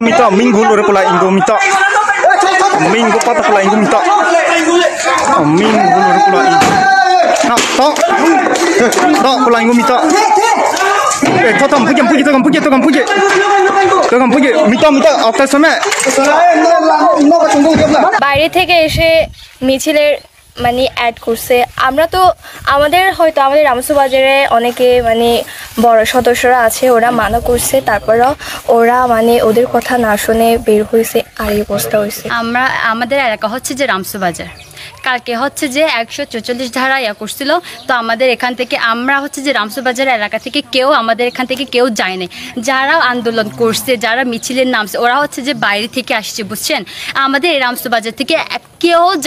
Minta minggu lur pula inggo minta minggu patah pula inggo minta minggu lur pula inggo nak tok pula inggo minta totam puji minta atas sana বাইরে থেকে এসে মিছিলের মানে add করছে আমরা তো আমাদের হয়তো আমাদের রামসু বাজারে অনেকে মানে বড় সদস্যরা আছে ওরা মানা করছে তারপরও ওরা মানে ওদের কথা না শুনে বের হয়েছে আর এই অবস্থা হয়েছে আমরা আমাদের এলাকা হচ্ছে যে রামসু বাজার কালকে হচ্ছে যে 144 ধারা করছিল তো আমাদের এখান থেকে আমরা হচ্ছে যে রামসু বাজার এলাকা থেকে কেউ আমাদের এখান থেকে কেউ যায় নাই যারা আন্দোলন করছে যারা মিছিলের নামছে ওরা হচ্ছে যে বাইরে থেকে আসছে বুঝছেন আমাদের এই রামসু বাজার থেকে কেউ